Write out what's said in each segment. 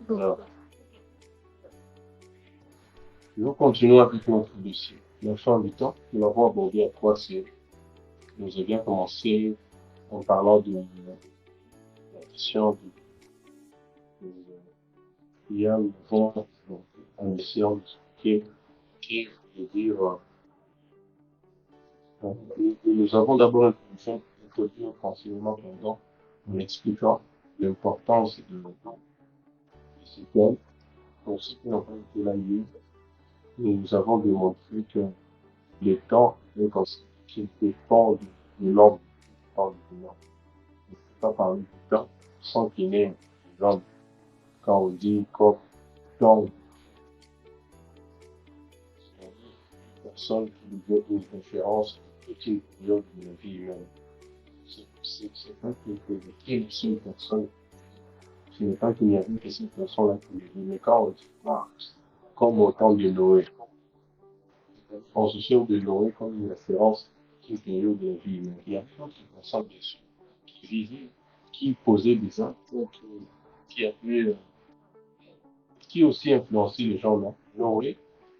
Alors, nous continuons avec notre dossier. L'enfant du temps, nous l'avons abordé à 3 siècles. Nous avions commencé en parlant de la question de hier, nous avons, en essayant d'expliquer qui veut dire, nous avons d'abord introduit un renseignement pendant en expliquant l'importance de ce thème. Pour ceux qui n'ont pas été là hier, nous avons démontré que le temps est concept qui dépend de l'homme, pas du temps. On ne peut pas parler du temps sans qu'il y ait l'homme. Quand on dit comme temps, une personne qui nous donne une référence de toute une période de la vie humaine. C'est pas qu'une seule personne. Ce n'est pas qu'il n'y a plus que cette personne-là qui le dit, mais quand on dit, comme au temps de Noé, on se sert de Noé comme une référence d'une période de la vie humaine. Il y a d'autres personnes, bien sûr, qui vivaient, qui posaient des actes, qui avaient, qui aussi influencé les gens là. Noé,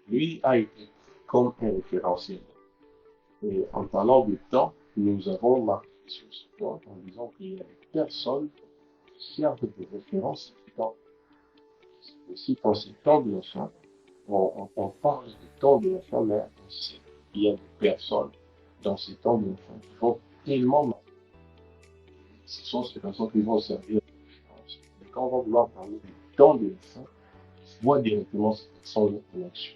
lui, a été comme un référentiel. Et en parlant de temps, nous avons marqué sur ce point en disant qu'il y a des personnes qui servent de référence du temps. Aussi, quand c'est le temps de l'enfant, on parle du temps de l'enfant, mais on sait qu'il y a des personnes dans ces temps de l'enfant qui vont tellement marquer. Ce sont ces personnes qui vont servir de référence. Mais quand on va vouloir parler du temps de l'enfant, on voit directement ces personnes en action.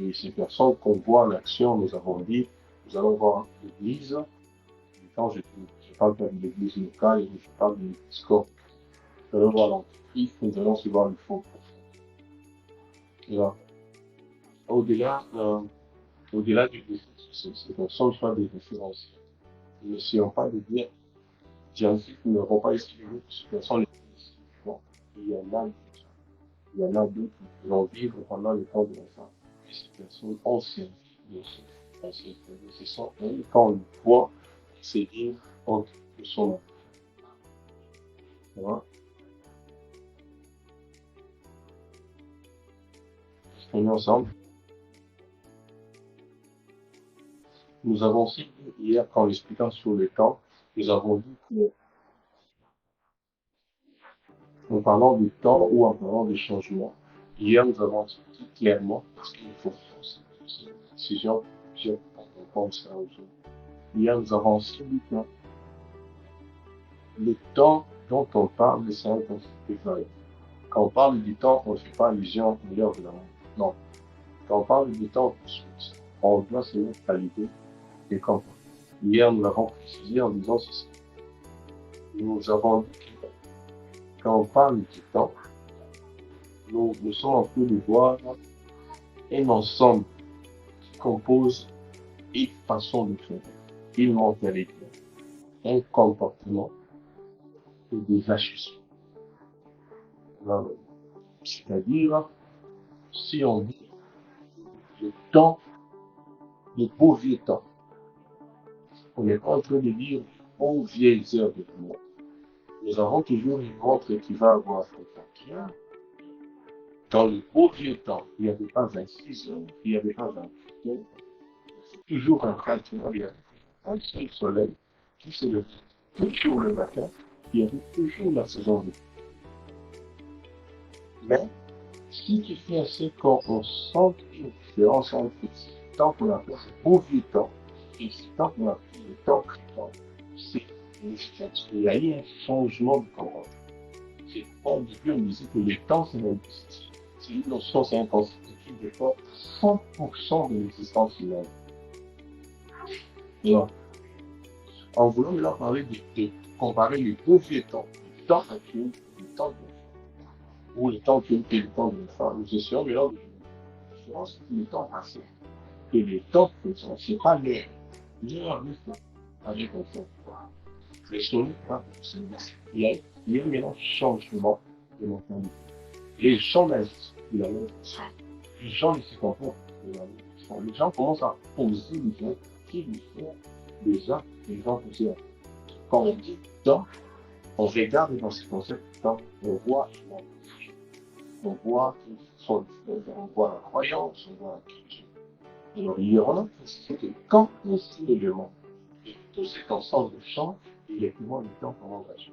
Et ces personnes qu'on voit en action, nous avons dit, nous allons voir l'église. Et quand je parle pas de l'église locale, je parle de l'église corps. Nous allons voir l'entreprise, nous allons se voir le fond profond. Et là, au-delà du défi, ces personnes soient des références. Nous n'essayons pas de dire, j'insiste, nous n'avons pas estimé que ces personnes les bon, il y en a d'autres. Il y en a d'autres qui vont vivre pendant le temps de l'enfant. Et ces personnes ont servi de ce sont elles, quand on le voit, c'est dire, ok, nous sommes là. Voilà. On est ensemble. Nous avons aussi dit hier, en expliquant sur le temps, nous avons dit que, en parlant du temps ou en parlant des changements, hier nous avons dit clairement, parce qu'il faut faire cette décision, on pense ça aujourd'hui. Hier nous avons aussi dit que le temps dont on parle, c'est un concept varié. Quand on parle du temps, on ne fait pas allusion à l'heure de la mort. Non. Quand on parle du temps, on doit se mettre à l'idée des campagnes. Hier, nous l'avons précisé en disant ceci. Nous avons dit que quand on parle du temps, nous sommes en train de voir un ensemble qui compose une façon de faire, une mentalité, un comportement et des agissements. C'est-à-dire, si on dit le temps, le beau vieux temps, on est en train de dire aux vieilles heures de l'amour. Nous avons toujours une montre qui va avoir 24 heures. Dans le beau vieux temps, il n'y avait pas 26 heures, il n'y avait pas 28 heures. C'est toujours un 4 heures, il y avait un seul soleil qui se levait toujours le matin, il y avait toujours la saison de. Mais, si tu fais assez quand on sent une différence entre ce temps qu'on appelle le beau vieux temps et ce temps qu'on appelle le temps présent, c'est le fait qu'il y a eu un changement de parole. C'est pas au début, on disait que le temps, c'est l'investissement. C'est une notion, c'est un concept qui dépend 100% de l'existence humaine. Et en voulant maintenant parler de comparer le beau vieux temps, le temps actuel, le temps de ou le temps actuel et le temps de l'enfant, nous essayons maintenant de faire la différence entre le temps passé et le temps présent. C'est pas l'heure. L'heure, avec un temps. Les choses, il y a maintenant changement de mentalité. Les gens n'agissent plus de la même façon. Les gens ne se comportent plus de la même façon. Les gens commencent à poser les gens qui lui font des actes que les gens faisaient. Quand on dit temps, on regarde dans ces concepts du temps, on voit on voit la croyance, on voit la culture. Alors, il y en a qui disent que quand un seul élément et tout cet ensemble change, effectivement, le temps commence à changer.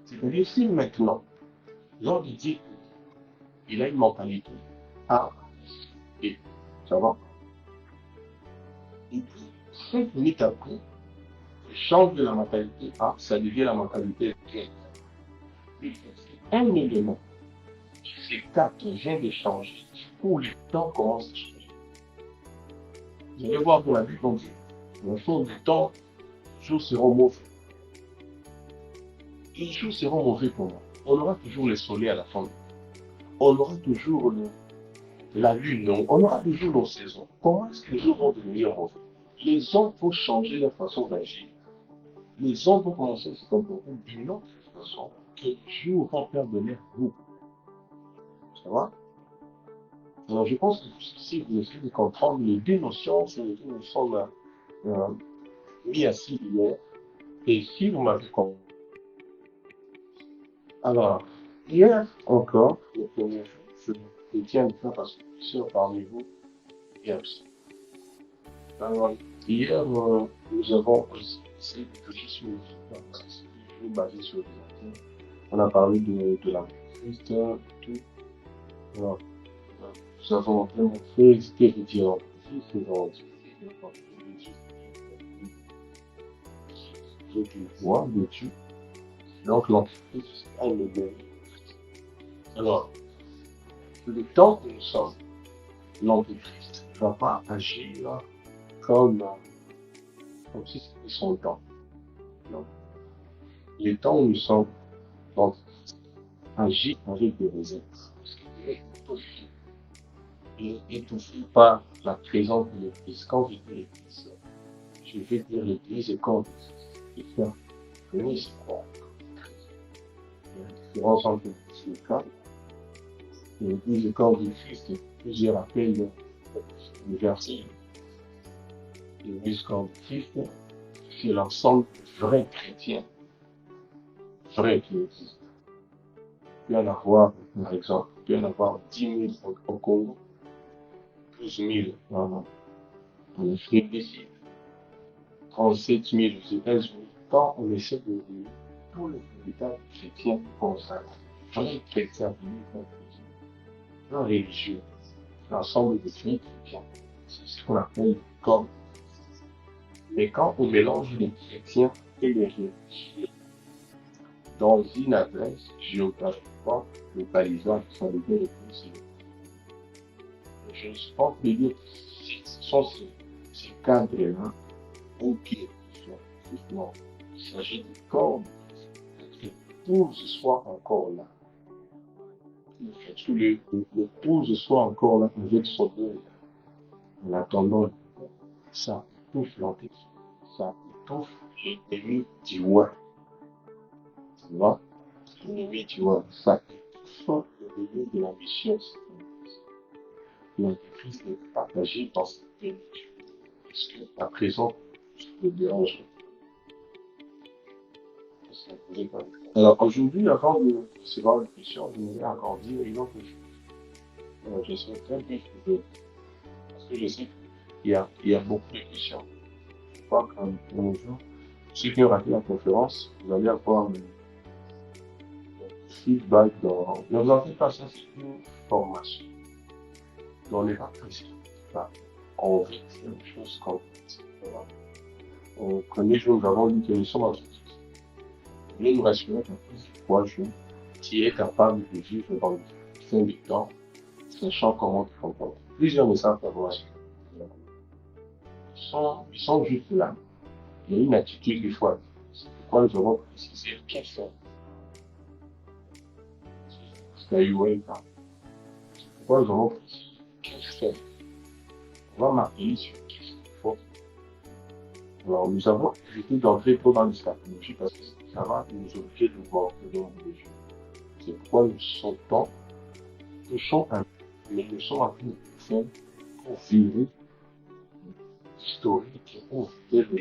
C'est-à-dire, si maintenant, l'on lui dit qu'il a une mentalité A, et ça va, et puis, 5 minutes après, il change de la mentalité A, ça devient la mentalité B. Et c'est un élément, ces 4 vient de changer, où le temps commence à changer. Vous allez voir pour la vie qu'on dit, au fond du temps, les jours seront mauvais. Les jours seront mauvais pour moi. On aura toujours le soleil à la fin. On aura toujours la lune, on aura toujours nos saisons. Comment est-ce que les jours vont devenir mauvais? Les hommes vont changer leur façon d'agir. Les hommes vont commencer à se comporter d'une autre façon que les jours vont perdre l'air beau. Ça va? Alors je pense que si vous essayez de comprendre les deux notions sur lesquelles nous sommes mis assis hier, et si vous m'avez compris. Alors, hier encore, le premier jour, je tiens à faire parce que plusieurs parmi vous est absent. Alors, hier, nous avons essayé de toucher sur les basé sur les actions. On a parlé de la Christ, tout. Alors, nous avons démontré ce qui est retiré en Christ, nous avons discuté de voix, de Dieu. Donc, l'Antichrist, c'est un élément. Alors, le temps que nous sommes, l'Antichrist ne va pas agir comme si c'était son temps. Non. Les temps où nous sommes, l'Antichrist agit avec des réserves. Parce qu'il est étouffé. Il est étouffé par la présence de l'Église. Quand je dis l'Église, je vais dire l'Église et quand je dis ça, oui, c'est quoi? Il y a une différence entre l'Église et le corps. L'Église et le corps du Christ, plusieurs appellent universel. L'Église corps du Christ, c'est l'ensemble de vrais chrétiens, vrais qui existent. Il peut y en avoir, par exemple, il peut y en avoir 10 000 au Congo, 12 000 en Afrique du Sud, 37 000 aux États-Unis. Quand on essaie de réunir tous les véritables chrétiens consacrés, vrais chrétiens, non religieux, l'ensemble des chrétiens, c'est ce qu'on appelle le corps. Mais quand on mélange les chrétiens et les religieux dans une adresse géographiquement localisable, ça devient le plus. Je ne suis pas en train de dire que ce sont ces cadres-là qui justement, il s'agit du corps, que l'épouse soit encore là. Que l'épouse soit encore là avec son deuil, en attendant ça étouffe l'antéchrist, ça étouffe l'ennemi du roi. Tu vois? L'ennemi du roi, ça étouffe l'ennemi de la mission. L'antéchrist est partagé dans cette plénitude. Parce que à présent, le dérange. Alors aujourd'hui, avant de recevoir une question, je voudrais encore dire une autre chose. Je suis très bien parce que je sais qu'il y a beaucoup de questions. Je crois que pour nos jours, ceux qui ont raté la conférence, vous allez avoir un feedback dans. Ne vous en faites pas, ça c'est une formation. Dans les pas précis. On vit une chose complète. Au premier jour, nous avons dit que nous sommes en Christ. Nous nous rassurons qu'un fils de 3 jours qui est capable de vivre dans le fin du temps, sachant comment il comporte. Plusieurs messages à voir. Ils sont juste là. Il y a une attitude qu'il faut avoir. C'est pourquoi nous avons précisé qu'est ce c'est pourquoi nous avons précisé qu'est-ce que on va marquer sur qu'est-ce qu'il faut. Alors, nous avons évité d'entrer trop dans l'escatologie parce que ça va nous obliger de voir le nombre de jours. C'est pourquoi nous sommes mais nous sommes en train de faire pour vivre historique, pour vivre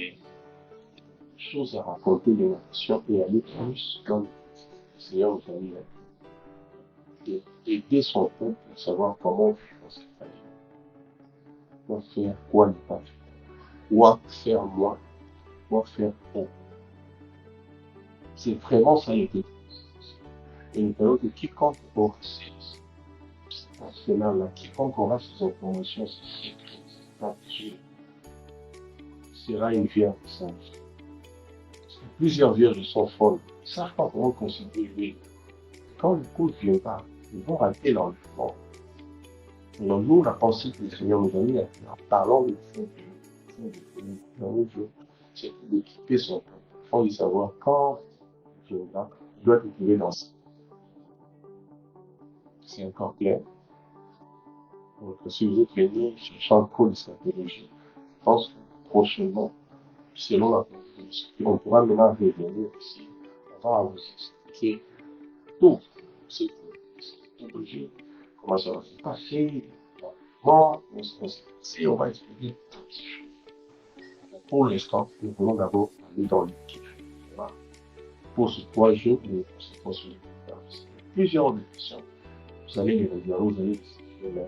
choses à raconter de la nation et aller plus dans le Seigneur nous a mis d'aider son peuple à savoir comment vivre dans cette famille. Quoi faire, quoi ne pas faire. Quoi faire moi, quoi faire pour. C'est vraiment ça l'idée. Et nous voyons que quiconque aura cela-là, quiconque aura ces informations, ces secrets, ces Dieu, sera une vierge sage. Plusieurs vierges sont folles. Ils ne savent pas comment considérer. Quand le coup ne vient pas, ils vont rater l'enlèvement. Alors nous, la pensée que le Seigneur nous a mis en parlant de fond dans nos jours, c'est d'équiper son peuple. Il faut lui savoir quand il viendra, il doit te trouver dans ça. C'est encore clair. Donc, si vous êtes venu cherchant un cours de stratégie, je pense que prochainement, selon la conférence, on pourra maintenant revenir ici. On va vous expliquer tout ce stratégie, comment ça va se passer, comment on se passer, on va expliquer toutes ces choses. Pour l'instant, nous voulons d'abord aller dans l'équipe. Voilà. Pour ce 3 jours, nous allons construire plusieurs questions. Vous allez les regarder, vous allez discuter, mais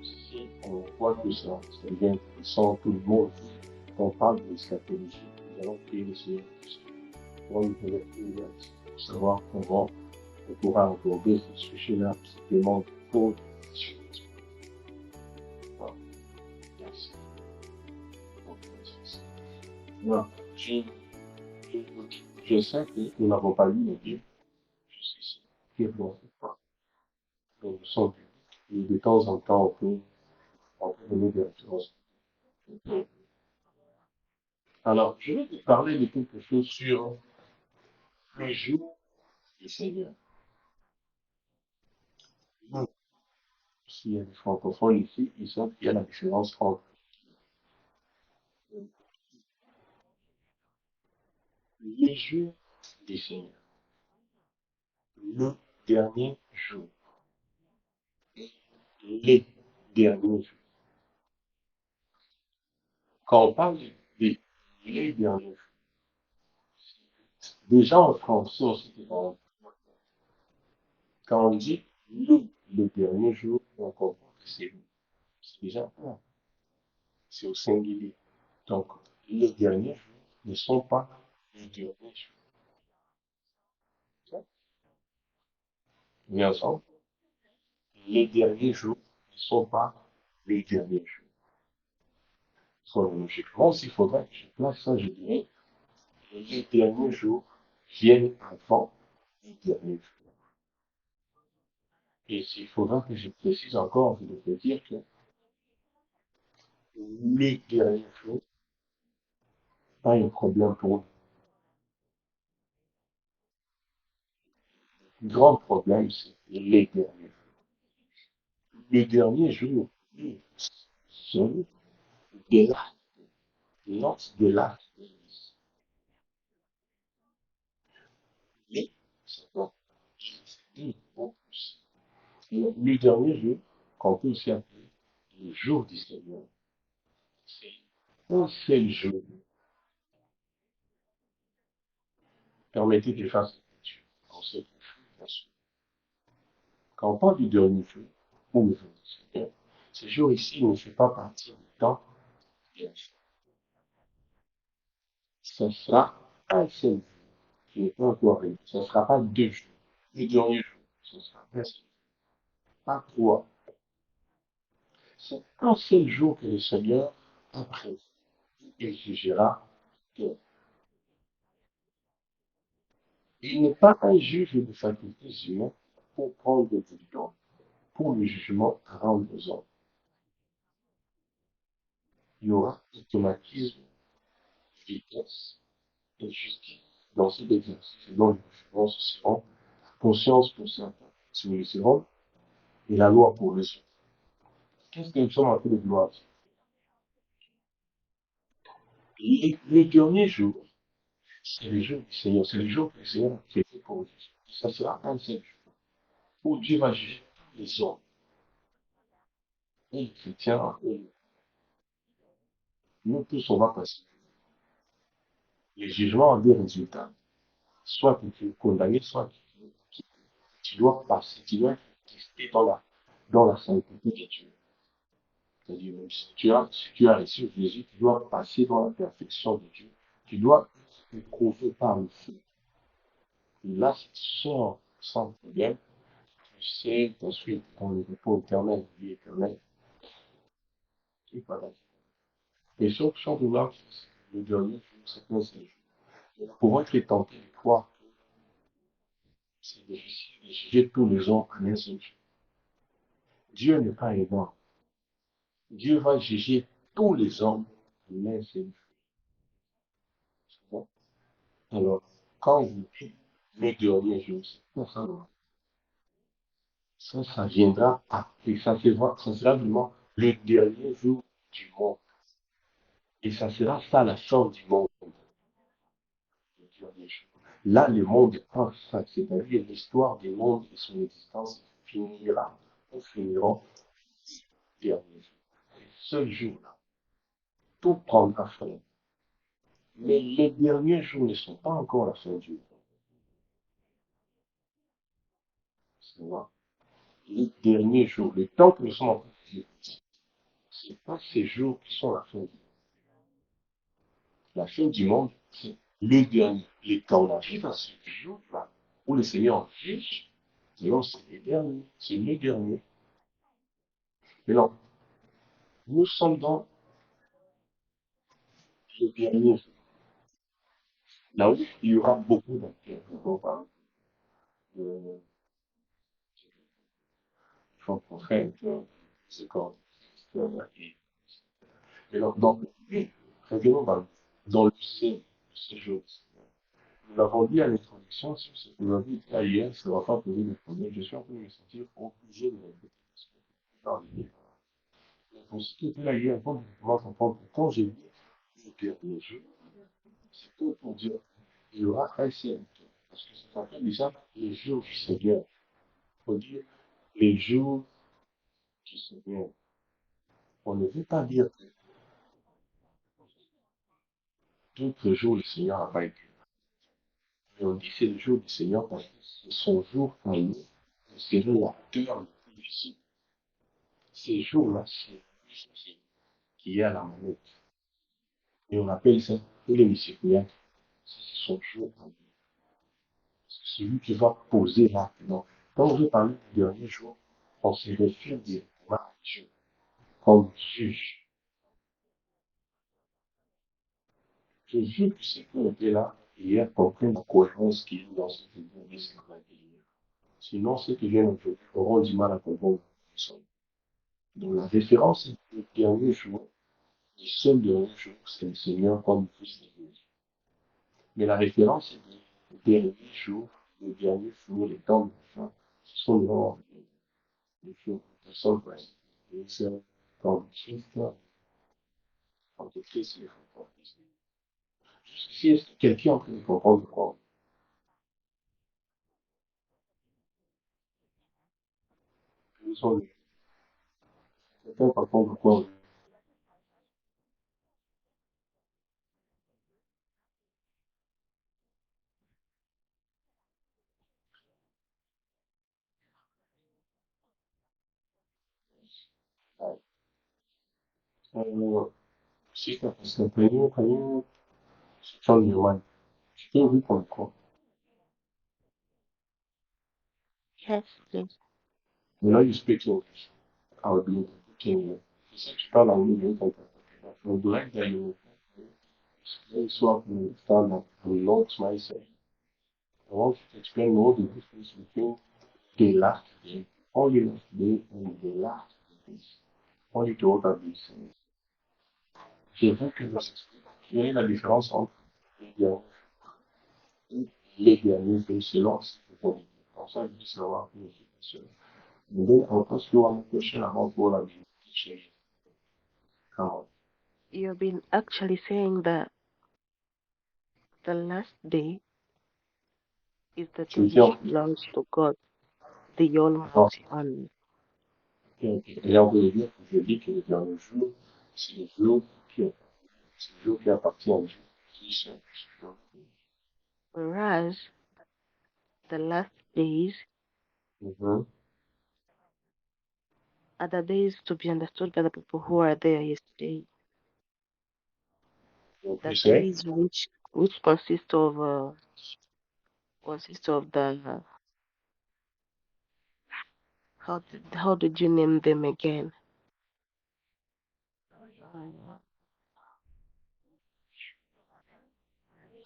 si on voit que ça devient intéressant, tout le monde, on parle de stratégie, nous allons créer des séries pour nous pour savoir comment on pourra aborder ce sujet-là qui demande trop de questions. Voilà. Merci. Voilà. Je sais que nous n'avons pas lu le livre, je sais ce qui est bon. Donc, nous sommes et de temps en temps, on peut donner des références. Alors, je vais te parler de quelque chose sur le jour du Seigneur. Donc, s'il y a des francophones ici, ils savent qu'il y a la différence entre les jours du Seigneur, le dernier jour, et les derniers jours. Quand on parle des les derniers jours, déjà en français, quand on dit le dernier jour, on comprend que c'est déjà un, c'est au singulier. Donc, les derniers jours ne sont pas les derniers jours. Mais ensemble, les derniers jours ne sont pas les derniers jours. Chronologiquement, s'il faudrait que je place ça, je dirais, les derniers jours viennent avant les derniers jours. Et s'il faudra que je précise encore, je devrais dire que les derniers jours, pas un problème pour nous. Le grand problème, c'est les derniers jours. Le dernier jour, c'est de l'acte, not de l'acte. Mais, c'est pas, c'est beaucoup plus. Le dernier jour, qu'on peut aussi appeler le jour du Seigneur, c'est un seul jour. Permettez que je fasse une lecture. En ce bien sûr. Quand on parle du dernier jour, ou le jour du Seigneur, ce jour ici ne fait pas partie du temps. Ce sera un seul jour. Je n'ai pas encore réussi. Ce ne sera pas 2 jours. Le dernier jour, ce sera un seul. Pas 3. C'est un seul jour que le Seigneur a pris. Il jugera que il n'est pas un juge de facultés humaines pour prendre du temps pour le jugement à rendre aux hommes. Il y aura automatisme, vitesse et justice dans cet exercice. Donc, les références seront conscience pour certains, si nous le serons, et la loi pour les autres. Qu'est-ce que nous sommes en train de vouloir dire? Le dernier jour, c'est le jour du Seigneur, c'est le jour que le Seigneur a fait pour nous. Ça sera un seul jour où Dieu va juger tous les hommes, et les chrétiens, et nous tous, on va passer. Les jugements ont des résultats. Soit que tu es condamné, soit que tu dois passer, tu dois rester dans la sainteté de Dieu. C'est-à-dire, même si tu as reçu Jésus, tu dois passer dans la perfection de Dieu. Tu dois être éprouvé par le feu. Et là, si tu sors sans problème, tu sais ensuite dans le repos éternel, vie éternelle. Et voilà. Et sur vouloir le dernier jour, c'est un seul jour. Pour être tenté de croire que c'est difficile de juger tous les hommes en un seul jour. Dieu n'est pas énorme. Dieu va juger tous les hommes en un seul jour. Alors, quand vous dites le dernier jour, c'est pour ça. Ça viendra après. Ça sera vraiment le dernier jour du monde. Et ça sera ça la fin du monde. Le dernier jour. Là, le monde est en fin. C'est-à-dire l'histoire du monde et son existence finira. Nous finirons le dernier jour. Et ce jour-là, tout prendra fin. Mais les derniers jours ne sont pas encore la fin du monde. C'est vrai. Les derniers jours, le temps que nous sommes en train de vivre, ce n'est pas ces jours qui sont la fin du monde. La fin du monde, c'est le dernier. Et quand on arrive à ce jour-là, où le Seigneur juge, non, c'est le dernier. C'est le dernier. Mais non, nous sommes dans le dernier jour. Là où il y aura beaucoup d'acteurs. On parle de faux prophètes, c'est comme, mais non, donc, oui, revenons dans le ce jour. Nous l'avons dit à l'introduction, sur ce que nous avons dit hier, ça ne va pas poser de problème. Je suis en train de me sentir obligé de le répéter. Dans le livre. Mais pour ce qui était là hier, avant de pouvoir comprendre, quand j'ai dit le dernier jour, c'est tout pour dire il y aura un ciel. Parce que ça s'appelle déjà les jours du Seigneur. Il faut dire les jours du Seigneur. On ne veut pas dire que d'autres jours le Seigneur n'a pas été. Mais on dit que c'est le jour du Seigneur parce que c'est son jour à nous. C'est la terre le plus difficile. Ces jours-là, c'est lui qui est à la manette. Et on appelle ça les Messieurs. C'est son jour à lui. C'est lui qui va poser l'acte. Donc, quand je parle du dernier jour, on se réfère directement à Dieu comme juge. Je veux que ceux qui étaient là hier comprennent la cohérence qu'il y a dans ce que vous dit qu'on a dit hier. Sinon, ceux qui viennent aujourd'hui auront du mal à comprendre ça. Donc, la référence est le dernier jour, le seul dernier jour, c'est le Seigneur comme Christ de Dieu. Mais la référence est le dernier jour, le dernier jour, les temps de la fin, ce sont les jours de son Christ. Et c'est quand le Christ est fort. Si est-ce que quelqu'un est en train de comprendre quoi? Nous sommes quelqu'un comprendre quoi? Si tu as can you switch on your mind? Tu peux ouvrir ton micro. Yes, please. You know you speak English. I will be interpreting you. Si tu parles anglais, je vais t'interpréter. I would like that you explain so I can understand that I'm not myself. I want you to explain all the difference between the last day, only last day, and the last days. Only to order these things. Je veux que vous expliquiez la différence entre les derniers et les derniers faits selon ce que vous dites. Comme ça, je veux savoir plus de and then I'll ask you one question about what I've been teaching you. Come on. You've been actually saying that the last day is the Je day veux which dire, belongs to God, the non, Almighty One. et on veut dire que je dis que le dernier jour, c'est le jour qui, c'est le jour qui appartient à Dieu. Whereas the last days Mhm. are the days to be understood by the people who are there yesterday. Donc, The tu sais, days which consist of the how did you name them again?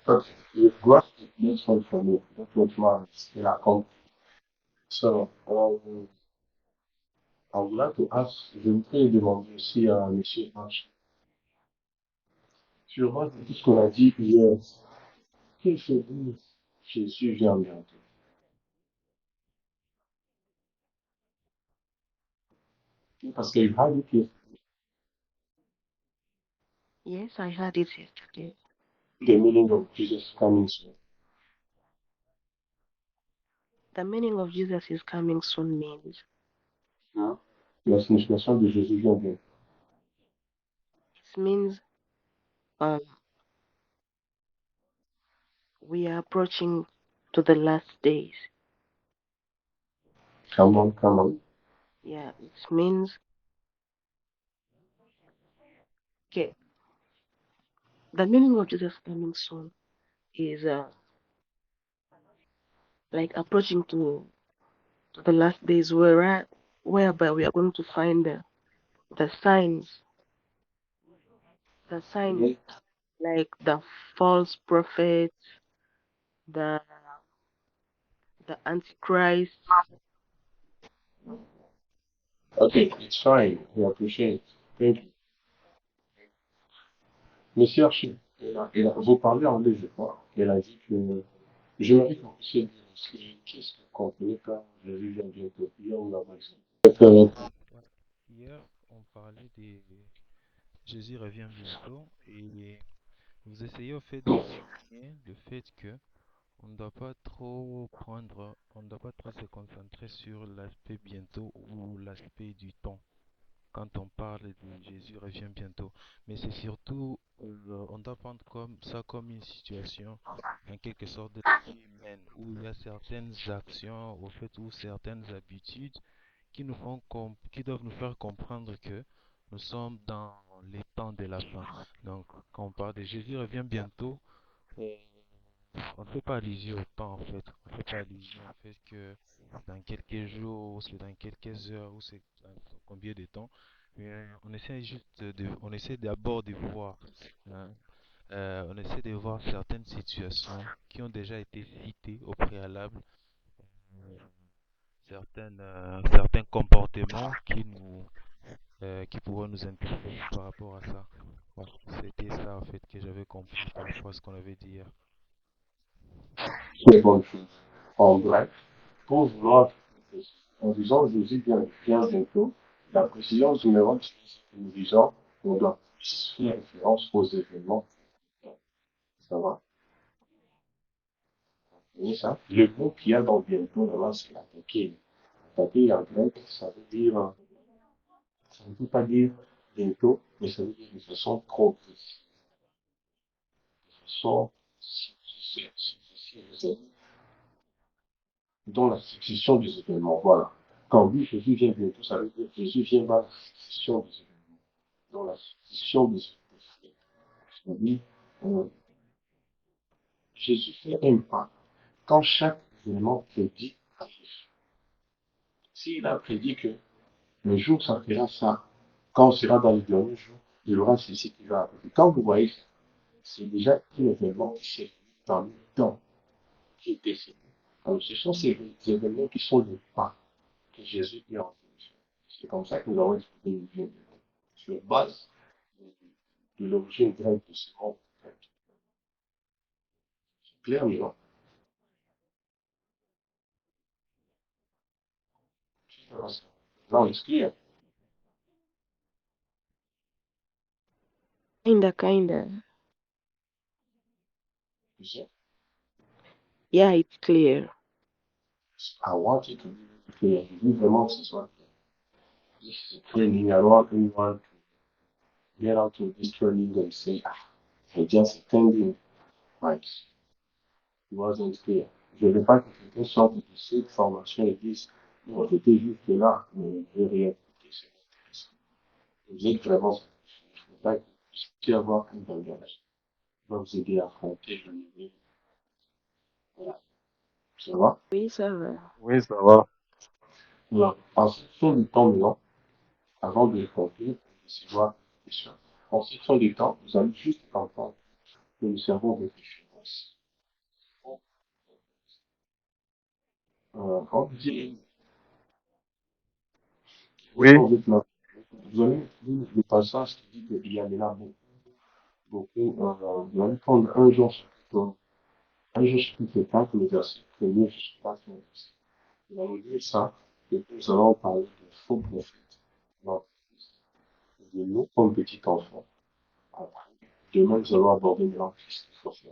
but you've got this one for me. That's what matters in our company. So, I would like to ask, je voudrais demander aussi à Monsieur H. Sur tout ce qu'on a dit hier, qu'il se dit, Jésus vient bientôt. Parce qu'il a dit que Yes, I heard it yesterday. the meaning of Jesus coming soon. The meaning of Jesus is coming soon means Hein? La signification de Jésus vient bientôt. it means we are approaching to the last days. Come on, come on. Yeah, it means okay. The meaning of Jesus coming soon is like approaching to the last days whereby we are going to find the signs Oui. like the false prophets, the antichrist. Okay, it's fine. We appreciate it. Thank you. Monsieur Archie, vous parlez anglais, je crois. Elle a dit que j'aimerais que vous puissiez dire aussi qu'est-ce que vous comprenez quand Jésus vient bientôt. Hier, on a parlé. Ouais. Hier, on parlait des Jésus revient bientôt et vous essayez au fait de souligner le fait que on ne doit pas trop se concentrer sur l'aspect bientôt ou l'aspect du temps quand on parle de Jésus revient bientôt. Mais c'est surtout, on doit prendre comme ça comme une situation en quelque sorte de la vie humaine où il y a certaines actions au fait ou certaines habitudes qui doivent nous faire comprendre que nous sommes dans les temps de la fin. Donc, quand on parle de Jésus revient bientôt, euh, on ne fait pas allusion au temps en fait. On ne fait pas allusion au fait que c'est dans quelques jours, ou c'est dans quelques heures, ou c'est dans combien de temps. Mais on essaie juste on essaie d'abord de voir, hein. On essaie de voir certaines situations qui ont déjà été citées au préalable, euh, certains comportements qui pourraient nous intéresser par rapport à ça. Voilà, c'était ça en fait que j'avais compris par rapport à ce qu'on avait dit hier. C'est bonne chose. En bref, pour vouloir, en disant Jésus vient bientôt, la précision numéro 1, c'est que nous disons qu'on doit faire référence aux événements. Ça va? Et ça, le mot qu'il y a dans bientôt, là, c'est attaquer. Attaquer en grec, ça veut dire, ça ne veut pas dire bientôt, mais ça veut dire de façon progressive, de façon dans la succession des événements. Voilà. Quand lui, Jésus vient bientôt, ça veut dire que Jésus vient dans la succession des événements, dans la succession des événements. C'est-à-dire, euh, Jésus fait un pas. Quand chaque événement prédit arrive, s'il a prédit que le jour ça fera ça, quand on sera dans le dernier jour, il y aura ceci qui va arriver. Quand vous voyez ça, c'est déjà un événement qui s'est vu dans le temps, qui est décidé. Alors, ce sont ces événements qui sont les pas que Jésus est en train de faire. C'est comme ça que nous avons expliqué le Dieu sur base de l'origine grecque de ce mot. C'est clair, non? Non, it's clear. Kinda. You see? Yeah, it's clear. I want it to be clear. Je veux vraiment que ce soit clair. This is a training. I don't want anyone to get out of this training and say, ah, I just attending sacrifice. Tu vois, donc, je ne veux pas que quelqu'un sorte de cette formation et dise, non, j'étais juste là, mais je n'ai rien écouté, c'est intéressant. Vous êtes vraiment, je ne veux pas que vous puissiez avoir un bagage qui va vous aider à affronter le niveau. Voilà. Ça va? Oui, ça va. Oui, ça va. Alors, en fonction du temps maintenant, avant de conclure, c'est voir la question. En fonction du temps, vous allez juste comprendre que le cerveau réfléchit. Quand vous dites, Oui, quand vous êtes là, vous allez lire le passage qui dit qu'il y a là beaucoup, vous allez prendre un jour chapitre 4, le verset 1er jusqu'à 15. Vous allez lire ça, et puis nous allons parler de faux prophètes. Donc, de nous comme petits enfants. Après, demain, nous allons aborder maintenant qu'est-ce qu'il faut faire.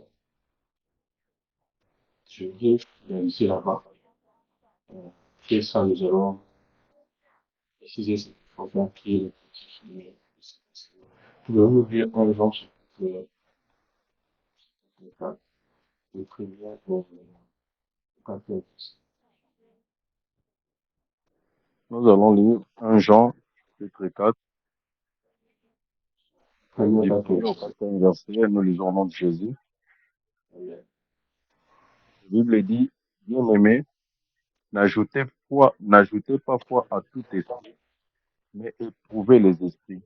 Je vais finaliser là-bas. Et ça, nous allons préciser ce qu'il faut faire, qui est le petit mais nous allons ouvrir un genre chapitre 4, le premier pour 14. nous allons lire 1 Jean, chapitre 4, Premier du 1er au 14. 4e verset. Nous lisons au nom de Jésus. Amen. La Bible dit, bien-aimés, n'ajoutez pas foi à tout esprit, mais éprouvez les esprits,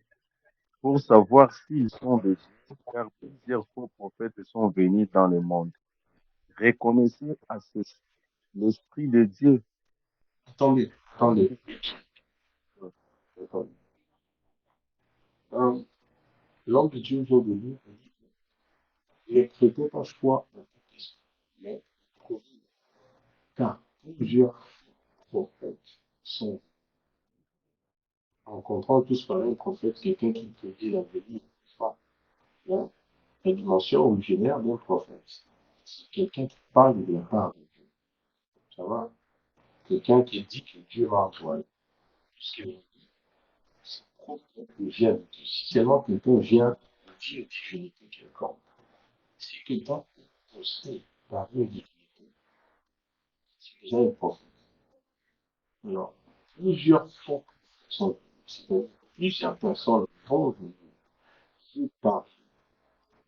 pour savoir s'ils sont de Dieu, car plusieurs faux prophètes sont venus dans le monde. Reconnaissez à ceci l'Esprit de Dieu. Attendez, attendez. Attendez. Euh, L'homme de Dieu vient de nous et dit, ne prêtez pas foi à tout esprit, mais éprouvez. Car plusieurs prophètes sont, en comprenant tous par un prophète, quelqu'un qui prédit l'avenir, pas hein, la dimension originaire d'un prophète. C'est quelqu'un qui parle de la part de Dieu. Ça va? Quelqu'un qui dit que Dieu va envoyer. Ce qu'il dit, c'est prophète qui vient de Dieu. Si seulement quelqu'un vient de dire une divinité quelconque, si quelqu'un possède par une divinité, c'est déjà un prophète. Alors, plusieurs fois sont, c'est-à-dire plusieurs personnes vont venir qui parlent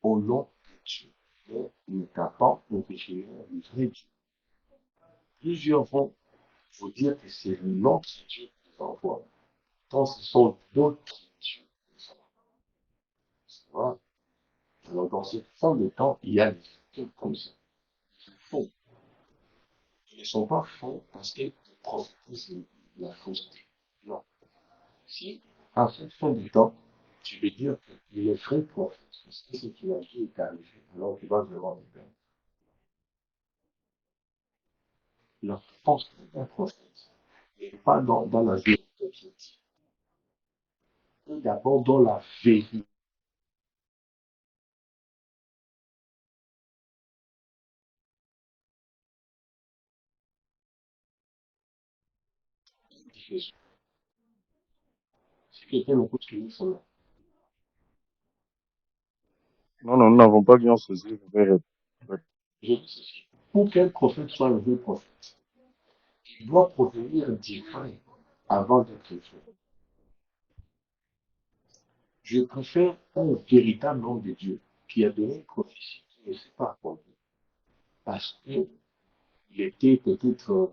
au nom de Dieu, mais ne tapant originaire du vrai Dieu. Plusieurs vont vous dire que c'est le nom de Dieu qui les envoie. Tant ce sont d'autres dieux qui les envoient. Alors, dans cette fin de temps, il y a des trucs comme ça. Ils font. Ils ne sont pas faux parce qu'ils prophétisent la fausseté. Non. Si, à cette fin du temps, tu veux dire qu'il est vrai prophète, parce que ce qu'il a dit est arrivé, alors tu vas devant le Père. La force d'un prophète n'est pas dans la vérité qu'il dit, mais d'abord dans la vérité. Si quelqu'un écoute ce que nous sommes, Non, non, nous n'avons pas bien saisi. Vous pouvez répéter. je dis ceci. Pour qu'un prophète soit un vrai prophète, il doit provenir divin avant d'être vrai. Je préfère un véritable homme de Dieu qui a donné une prophétie qui ne s'est pas accomplie parce qu'il était peut-être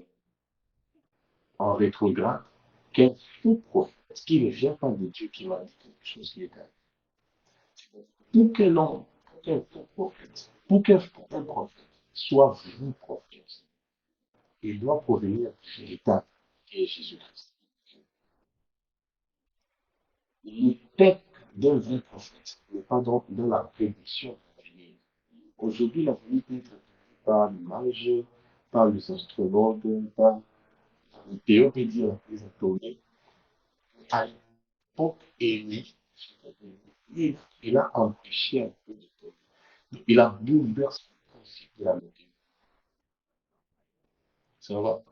en rétrograde qu'un faux prophète qui ne vient pas de Dieu qui m'a dit quelque chose qui est arrivé. Pour qu'un homme, pour qu'un faux prophète, pour qu'un prophète soit vrai prophète, il doit provenir du véritable qui est Jésus-Christ. L'effet d'un vrai prophète n'est pas donc dans la prédiction de l'avenir. Aujourd'hui, l'avenir peut être prédit par l'image, par les astronautes, par les théories la plus atomique. À l'époque, Élie, il a empêché un peu de tomber. Il a bouleversé le principe de la météo. Ça va.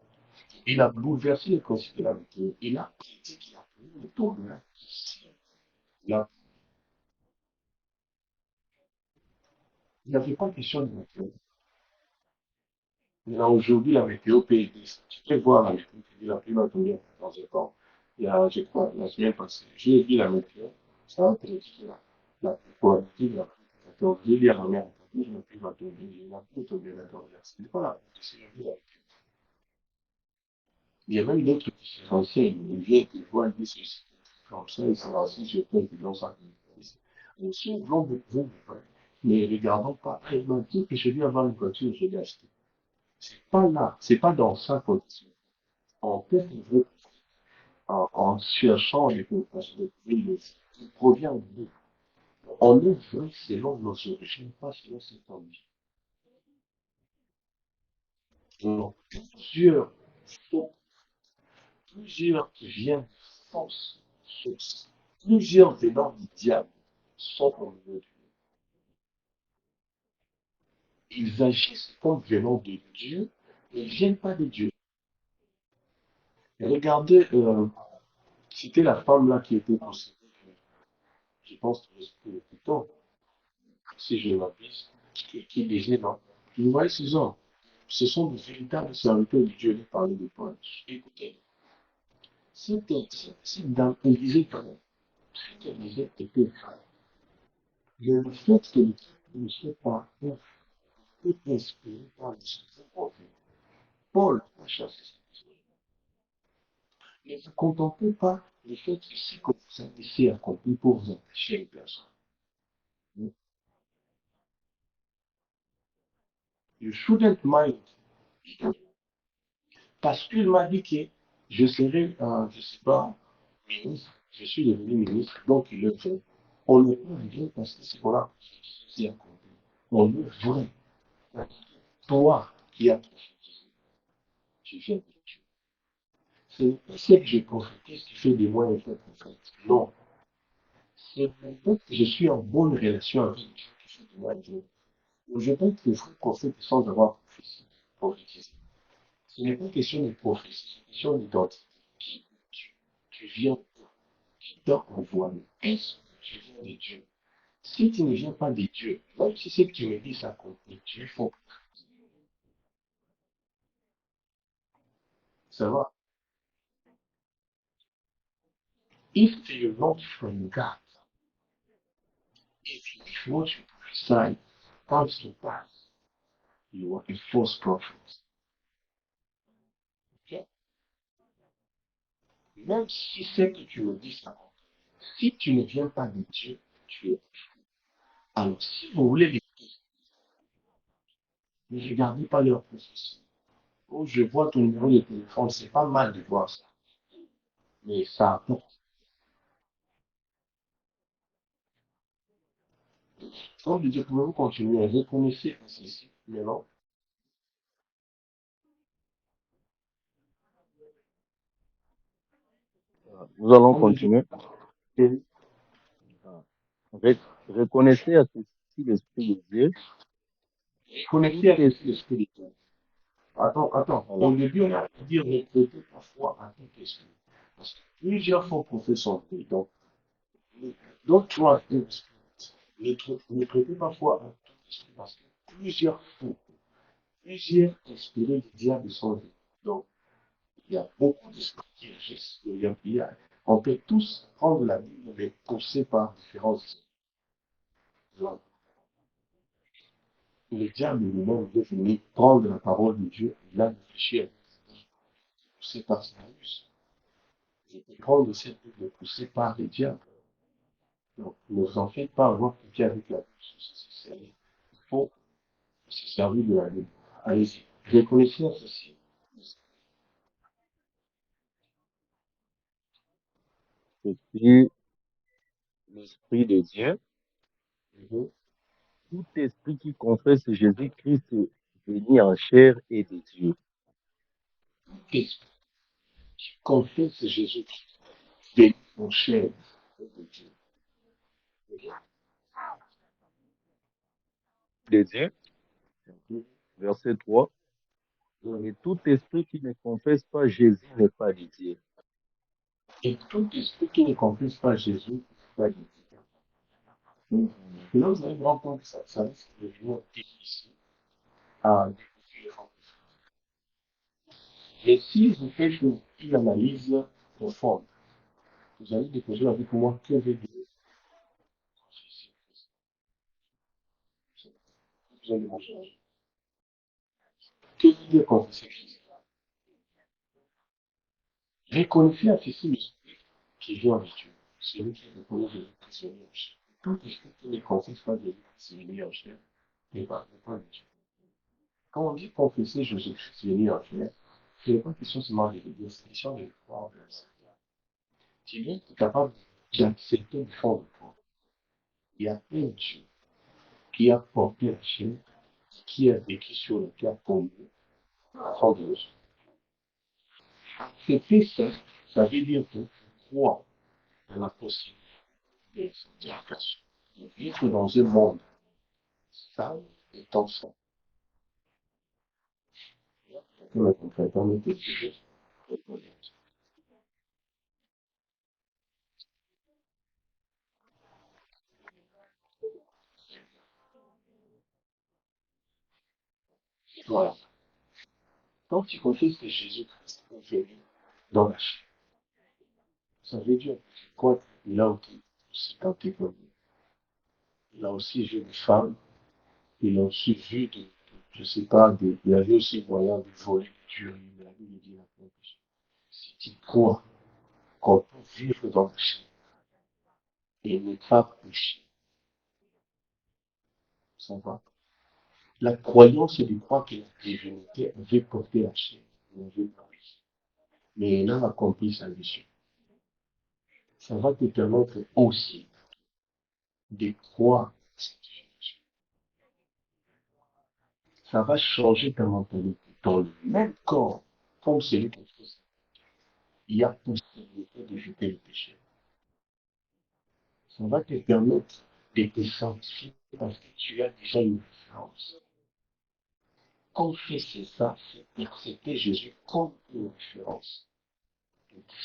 Il a bouleversé le principe de la météo. Il a prédit qu'il y a plus de tournoi qui il a Il n'y avait pas question de météo. Là, aujourd'hui, la météo peut aider. Tu peux voir la météo, tu dis la pluie va tomber dans un temps. Il y a, je crois, la semaine passée, j'ai vu la météo. Ça a été la pluie proactive, la pluie va tomber. J'ai dit à ma mère, la pluie va tomber, la pluie tomber maintenant. Ce n'est pas la pluie, c'est la pluie. Il y a même d'autres différentiels. Ils viennent, ils voient, ils disent ceci. Comme ça, ils sont assis sur terre, ils l'ont ça. Nous sommes blancs de vous, mais regardons pas. Il m'a dit que je lui avoir une voiture, je l'ai acheté. C'est pas là, c'est pas dans sa condition. En fait, il veut, en cherchant les compasses de Dieu, il provient de nous. On est vrai selon nos origines, pas selon ses conditions. Donc, sont- plusieurs qui viennent de fausses sources, plusieurs venant du diable sont au milieu de nous. Ils agissent comme venant de Dieu, mais ils ne viennent pas de Dieu. Et regardez, c'était la femme là qui était possédée, je pense que c'était plutôt, si je m'abuse, qui disait non. Vous voyez ces hommes, ce sont de véritables serviteurs de Dieu, les parler de Paul. Écoutez, cette dame, elle disait que ce qu'elle disait était vrai. Mais le fait que le type ne soit pas peut inspiré par le Saint-Esprit. Paul a chassé cette histoire. Ne vous contentez pas du fait que ce que vous avez ici accompli pour vous empêcher les personnes. You shouldn't mind. Parce qu'il m'a dit que je serai, je ne sais pas, ministre, je suis devenu ministre, donc il le fait. On ne peut rien parce que c'est voilà, c'est accompli. On le vrai. Toi qui as prophétisé, tu viens de Dieu. Ce n'est pas ce que je prophétise qui fait de moi un vrai prophète. Non. C'est le fait que je suis en bonne relation avec Dieu qui fait de moi un vrai. Je peux être le vrai prophète sans avoir prophétisé. Ce n'est pas une question de prophétie, c'est une question d'identité. Qui tu viens qui t'a envoyé. Est-ce que tu viens de Dieu? Si tu ne viens pas de Dieu, même si c'est que tu me dis ça compte, Dieu faut. Ça va. If you're not from God, if what you prophesy comes to pass, you are a false prophet. Okay? Même si c'est que tu me dis ça compte, si tu ne viens pas de Dieu, tu es. Alors, si vous voulez les ne regardez pas leur prophétie. Oh, je vois ton numéro de téléphone, c'est pas mal de voir ça. Mais ça apporte. Comme je dis, pouvez-vous continuer à reconnaître ceci, mais non. Nous allons Comme je dis, continuer. Ré- Reconnaissez à ceci l'Esprit de Dieu. Tout connecté à est, ceci l'esprit de Dieu. Attends. Au voilà. début, on a dit reprêter parfois à tout esprit. Parce que plusieurs faux prophètes sont faits. Donc, don't trust in the spirit. Ne prêtez parfois à tout esprit parce que plusieurs inspirés du diable sont venus. Donc, il y a beaucoup d'esprits qui agissent. On peut tous prendre la Bible, mais poussés par différents esprits. Donc, le diable lui-même est venu prendre la parole de Dieu, il a réfléchi à poussé par sa ruse. Je peux prendre cette Bible poussée par les diables. Donc, ne vous en faites pas avoir piqué avec la bouche. Il faut se servir de la Bible. Allez-y. Reconnaissez ceci. L'Esprit, l'Esprit de Dieu. Mhm. Tout esprit qui confesse Jésus-Christ venu en chair et de Dieu. Qu'est-ce qui confesse Jésus-Christ fait mon cher de Dieu? De Dieu. Mhm. Verset 3. Et tout esprit qui ne confesse pas Jésus n'est pas de Dieu. Et tout esprit qui ne confesse pas Jésus, pas de Dieu. Et là, vous allez vous rendre compte que ça risque de devenir difficile à découvrir. Et si vous faites une analyse profonde, vous allez découvrir avec moi que veut dire vous allez changer. Que veut dire confesser Christ? Reconnaissez à ceci le Spirit qui vient avec Dieu. Celui qui reconnaît Jésus-Christ venu en chair. Tout esprit qui ne confesse pas Jésus-Christ venu en chair n'est pas de Dieu. Quand on dit confesser Jésus-Christ venu en chair, ce n'est pas question seulement de le dire, c'est question de le croire de la Seigneur. Tu dois être capable d'accepter le fond de toi. Il y a un Dieu qui a porté la chair, qui a vécu sur le terre pour nous, afin de nous. Accepter ça, ça veut dire que croire à la possibilité de sanctification, de vivre dans un monde sale et dansant. Pour le contraire, permettez de juste reconnaître. Voilà. Quand tu confesses que Jésus-Christ est venu dans la chair, ça veut dire quoi? Il a aussi tenté comme nous. Il a aussi vu des femmes, il a aussi vu je sais pas, il avait aussi moyen de voler, de tuer, il a vu le dire. Si tu crois qu'on peut vivre dans la chair et ne pas pécher, ça va. La croyance est de croire que la divinité avait porté la chair, il avait péché. Mais il a accompli sa mission. Ça va te permettre aussi de croire cette divinité. Ça va changer ta mentalité. Dans le même corps, comme celui qu'on fait, il y a possibilité d'éviter le péché. Ça va te permettre de te sanctifier parce que tu as déjà une référence. Confesser ça, c'est accepter Jésus comme une référence.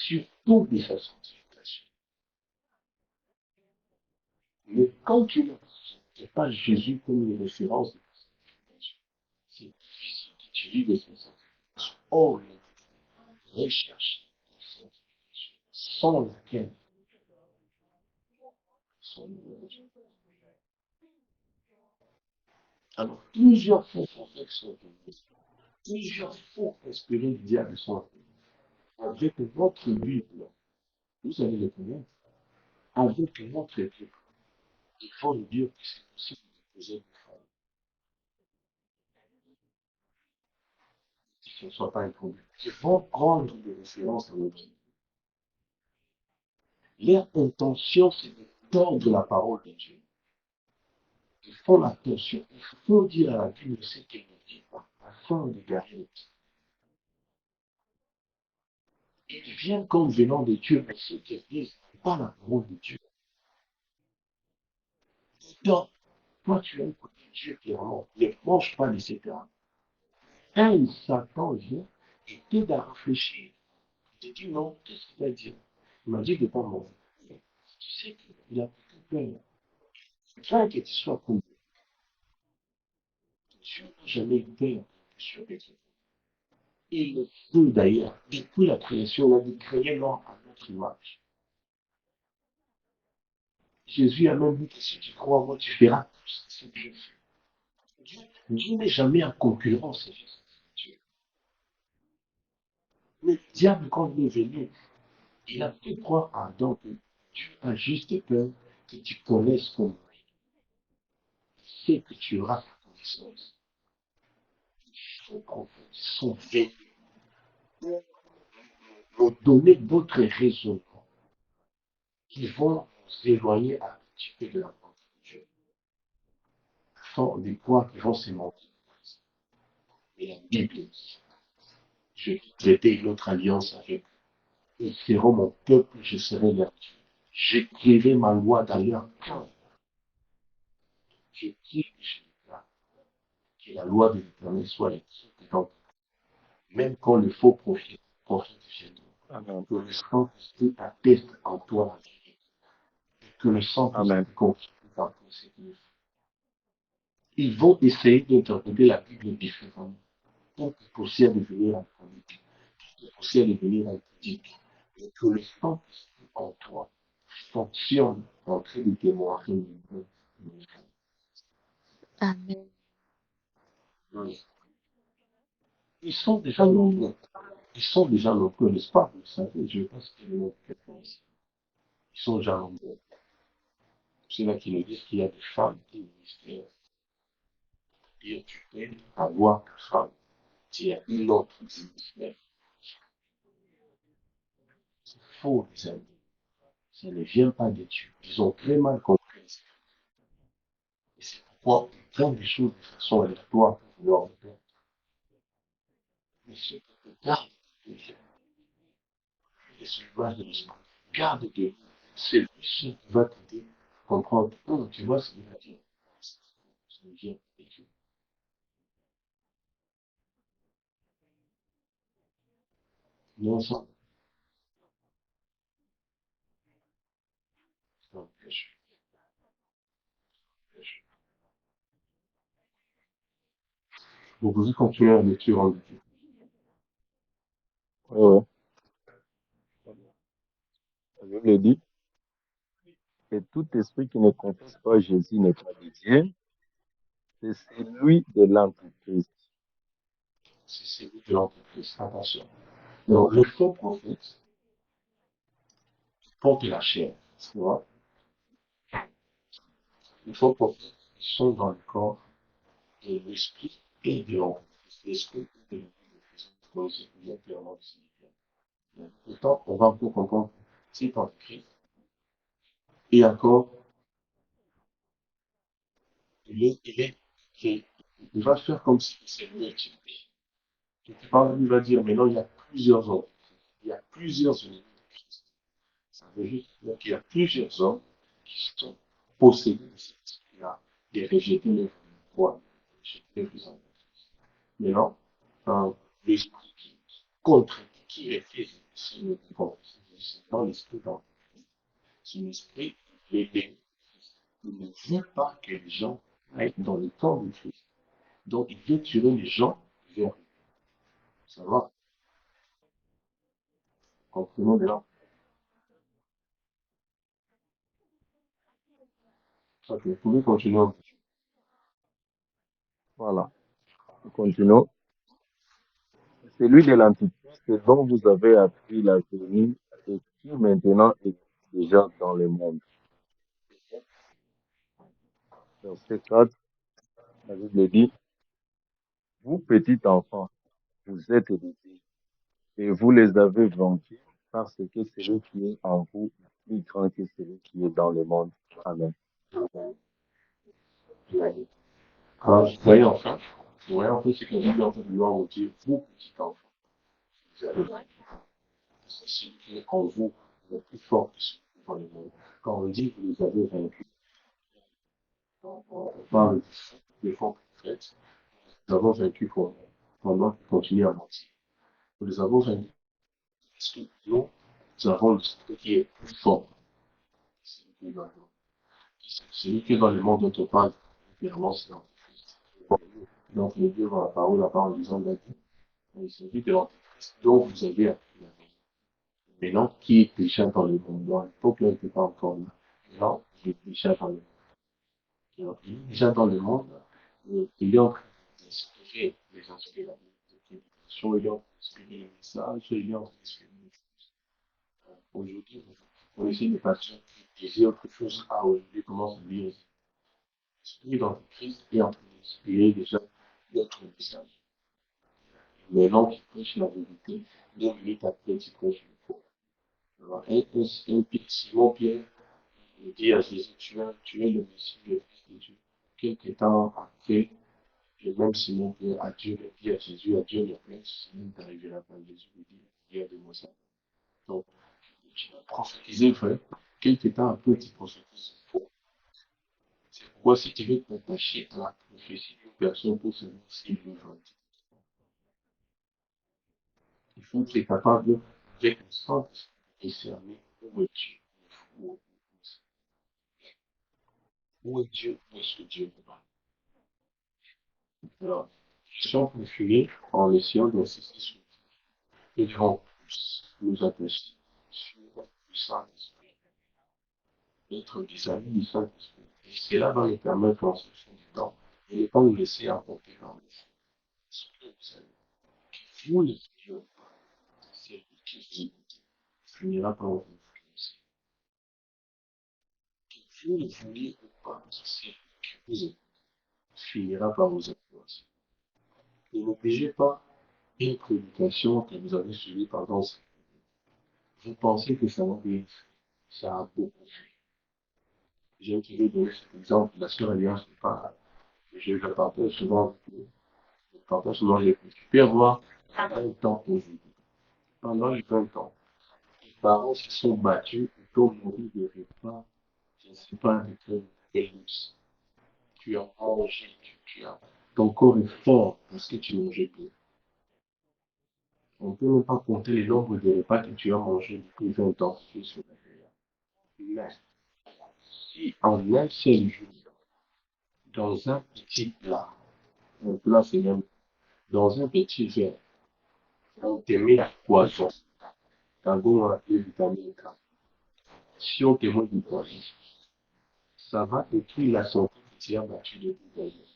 Surtout de sa sanctification. Mais quand tu n'acceptes pas Jésus comme une référence de ta sanctification, c'est difficile d'utiliser sa sanctification. Or, recherche la sanctification sans laquelle son nom. Alors, plusieurs fois, avec son plusieurs fois, inspirés du diable sont appelés. Avec votre Bible, vous allez le connaître. Avec votre Bible, il faut lui dire que c'est possible de poser une femme. Que ce ne soit pas un problème. Il faut prendre des références dans notre vie. Leur intention, c'est de tordre la parole de Dieu. Ils font attention. Il faut dire à la Bible ce qu'elle ne dit pas, afin de gagner. Ils viennent comme venant de Dieu, mais ce qu'ils disent n'est pas la parole de Dieu. Donc, toi, tu as écouté Dieu clairement. Ne mange pas de ces termes. Un Satan vient et t'aide à réfléchir. Il te dit non, qu'est-ce qu'il va dire? Il m'a dit de ne pas manger. Tu sais qu'il a plus peur. Crains que tu sois conduit. Dieu n'a jamais eu peur sur les autres. Il le fait d'ailleurs. Depuis la création, on a dit créer l'homme à notre image. Jésus a même dit que si tu crois en moi, tu feras tout ce que je fais. Dieu n'est jamais en concurrence avec Dieu. Mais le diable, quand il est venu, il a fait croire à Adam que Dieu a juste peur que tu connaisses comme lui. C'est que tu auras la connaissance. Il faut qu'on soit veillé pour nous donner d'autres raisonnements qui vont nous éloigner un petit peu de la parole de Dieu. Sans des points qui vont se mentir. Mais la Bible dit, je vais traiter une autre alliance avec eux. Ils seront mon peuple, je serai leur Dieu. J'écrirai ma loi dans leur cœur. Je dis que la loi de l'Éternel soit écrite dans même quand le faux prophète vient. Amen. Que le Saint-Esprit atteste en toi la vérité. Que le Saint-Esprit confirme dans ces livres. Ils vont essayer d'interpréter la Bible différemment pour que possible devenir alcoolique, pour que possible devenir alcoolique. Et que le Saint-Esprit en toi fonctionne en train de témoigner. Amen. Ils sont déjà nombreux. Ils sont déjà nombreux, n'est-ce pas? Vous savez, je pense qu'il y a quelqu'un ici. Ils sont déjà nombreux. C'est là qu'ils nous disent qu'il y a des femmes qui disent que tu peux avoir une femme. Il y a une autre ministère. C'est faux, les amis. Ça ne vient pas de Dieu. Ils ont très mal compris. Et c'est pourquoi ils prennent les choses de façon aléatoire pour vouloir le perdre. Mais ce qui te garde de Dieu, et ce l'image de l'esprit, garde de Dieu, c'est lui seul qui va t'aider à comprendre. Oh, tu vois ce qu'il va dire. Ça vient de Dieu. Non, ça, c'est un péché. Vous pouvez continuer la lecture en Dieu. Ouais, la Bible dit que tout esprit qui ne confesse pas Jésus n'est pas de Dieu, c'est celui de l'Antichrist. C'est celui de l'Antéchrist. Attention. Donc, le faux prophète porte la chair. Tu vois? Les faux prophètes, ils sont dans le corps et l'esprit et de l'Antéchrist. L'esprit et de l'Antéchrist. Vous connaissez bien clairement ce qu'il y a. Pourtant, on va pour comprendre cet Antéchrist. Et encore, il va faire comme si c'est lui qui quelque part, il va dire, mais non, il y a plusieurs hommes. Il y a plusieurs ennemis de Christ. Ça veut juste dire qu'il y a plusieurs hommes qui sont possédés de cet esprit-là, et rejetés les foi, rejetés les hommes. Maintenant, l'esprit qui contredit, qui refuse, c'est le bon, c'est dans l'esprit dans son esprit, il ne veut pas que les gens aillent dans le temps de Christ. Donc, il veut tirer les gens vers lui. Ça va? Comprenons bien. Ok, vous pouvez continuer un peu. Voilà. Nous continuons. Celui de l'Antichrist dont vous avez appris la venue et qui maintenant est déjà dans le monde. Verset 4, la Bible dit, vous petits enfants, vous êtes des dieux, et vous les avez vaincus parce que celui qui est en vous est plus grand que celui qui est dans le monde. Amen. Voyez enfin ce que la Bible est en train de nous dire, vous, petits enfants, vous avez c'est celui qui est en vous, le plus fort que celui qui est dans le monde. Quand on dit que vous les avez vaincus, on parle des fonds que vous faites, nous avons vaincu pendant qu'ils continuent à mentir. Nous les avons vaincus parce que nous avons le secret qui est plus fort. Celui qui est dans le monde dont on parle, clairement, c'est l'Antéchrist. Donc, le Dieu dans la parole, en disant la vie, il s'agit de l'Antéchrist dont vous avez appris la vie. Maintenant, qui est déjà dans le monde? Dans l'époque, là, il n'était pas encore là. Maintenant, il est déjà dans le monde. Donc, il est déjà dans le monde, il est en train d'inspirer les inspirations, il est en train d'inspirer les messages, il est en train d'inspirer les choses. Aujourd'hui, vous connaissez des patients qui disaient autre chose. Ah, aujourd'hui, commence à lire l'esprit d'Antéchrist est en train d'inspirer déjà d'autres messages. Maintenant, tu prêches la vérité, 2 minutes après, tu prêches le faux. Alors, Simon Pierre, il dit à Jésus, tu es le Messie, le Fils de Dieu. Quelque temps après, et même Simon Pierre a Dieu le dit à Jésus, à Dieu le Père, si même t'arriveras pas, Jésus lui dit, regarde-moi ça. Donc, tu vas prophétiser vrai, quelque temps après, tu prophétises faux. C'est pourquoi si tu veux t'attacher à la prophétie d'une personne pour savoir s'il veut vendre, il faut que tu es capable, avec le sens, de discerner où es-tu. Où est Dieu? Où est-ce que Dieu n'est pas? Alors, je sens pour finir en essayant d'insister sur et devant nous apprécier sur le Saint-Esprit, être des amis du Saint-Esprit. Et cela va nous permettre en ce temps de ne pas nous laisser apporter dans le fond. Ce que vous savez, vous les Dieu, c'est lui qui finira par vous influencer. Que vous le vouliez ou pas, c'est lui qui vous finira par vous influencer. Ne négligez pas une prédication que vous avez suivie pendant ce temps. Vous pensez que ça va bien faire. Ça a beaucoup fait. J'ai utilisé donner cet exemple, la sœur Alliance n'est pas, je le partage souvent, tu peux avoir 20 ans aujourd'hui. Pendant les 20 ans, les parents se sont battus pour nourrir des repas, je ne sais pas avec quel luxe. Tu as mangé, ton corps est fort parce que tu mangeais bien. On ne peut même pas compter le nombre de repas que tu as mangé depuis 20 ans sur la terre. Mais, si en un seul jour, dans un petit plat, un plat c'est même dans un petit verre, on te met du poison, dans on appelle vitamine K. Si on te met du poison, ça va détruire la santé que tu as battue depuis d'ailleurs.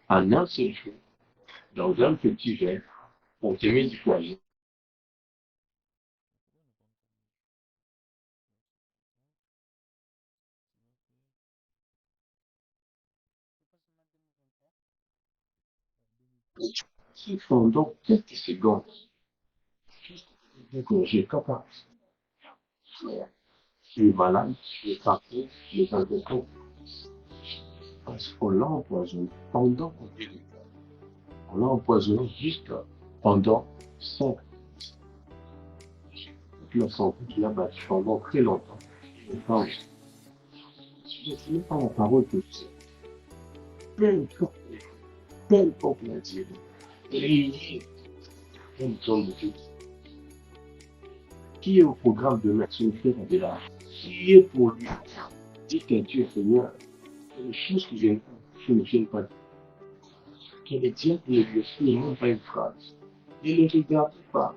En un seul jour, dans un petit verre, on te met du poison. Qui pendant quelques secondes, juste que j'ai capable. Tu es malade, tu es parti, tu es dans le corps. Parce qu'on l'a empoisonné pendant qu'on est là. On l'a empoisonné juste pendant 5 minutes. Toute la santé qu'il a battue pendant très longtemps. Je pense, je ne sais même pas la parole que c'est. Peu importe la dire, ayez une zone de vie. Qui est au programme de Maxime Ferrandela? Qui est pour lui? Dites à Dieu, Seigneur, que les choses qui viennent, je ne viennent pas. Que les diables ne lui font même pas une phrase. Ne le regarde pas.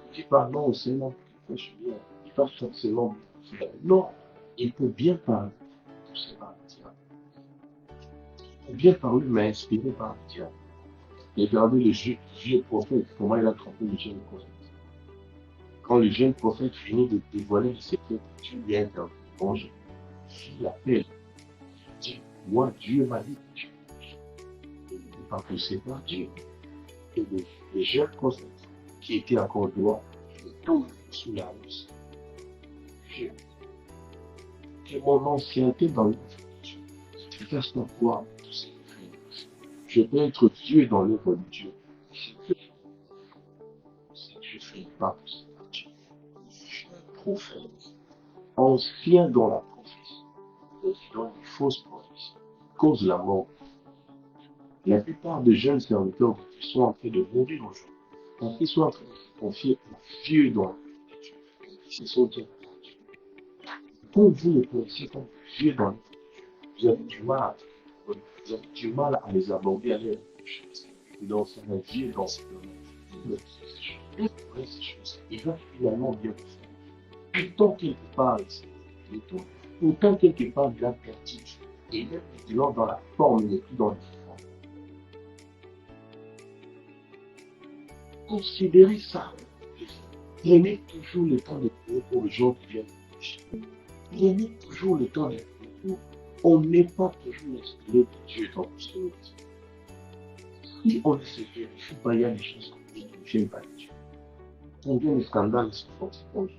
Ne dis pas non, Seigneur, je suis bien. Il va forcément bien. Non, il peut bien parler. Tout cela, dire. Il peut bien parler, mais inspiré par le diable. Regardez le vieux prophète, comment il a trompé le jeune prophète. Quand le jeune prophète finit de dévoiler les secrets que Dieu lui a interdit de manger, il l'appelle. Il dit, moi, Dieu m'a dit que tu ne peux pas pousser par Dieu. Et le jeune prophète, qui était encore dehors, il tombe sous la ruse. Que mon ancienneté dans l'œuvre de Dieu te fasse la gloire de tous ces défis. Je peux être vieux dans l'œuvre de Dieu. Si je fais pas pousser par Dieu. Je suis un prophète, ancien dans la prophétie, mais qui donne des fausses prophéties, cause la mort. La plupart des jeunes serviteurs qui sont en train de mourir aujourd'hui, parce qu'ils sont en train de se confier aux vieux dans l'œuvre de Dieu, ils se sont dit, quand vous le connaissez comme vieux dans l'œuvre de Dieu, vous avez du mal, vous avez du mal à les aborder à l'aide des choses. Donc, ça va vieux dans ce domaine. Ces choses, il va finalement bien le faire. Pourtant, quelque part, pourtant, quelque part, il a perdu. Et même maintenant, dans la forme, il n'est plus dans le fond. Considérez ça. Prenez toujours le temps de prier pour les gens qui viennent de pécher. Prenez toujours le temps de prier pour. On n'est pas toujours inspiré de Dieu dans ce que nous disons. Si on ne se vérifie pas, il y a des choses qui ne viennent pas de Dieu. Combien de scandales se font aujourd'hui?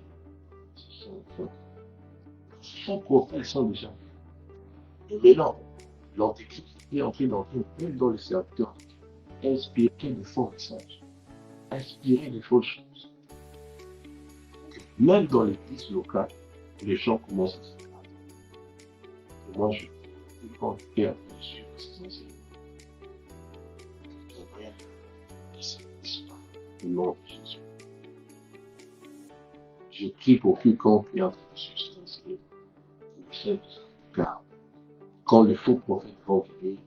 Chaque prophète, ils sont déjà. Et maintenant, l'antéchrist est en train d'entrer même dans les serviteurs, inspirer des faux messages, inspirer des fausses choses. Même dans l'église locale, les gens commencent à se faire. Et moi, je pense qu'il y a suivre ces enseignements. Au nom de Jésus. Je prie pour quiconque est en train de suivre ces enseignements. Car quand le faux prophète va venir,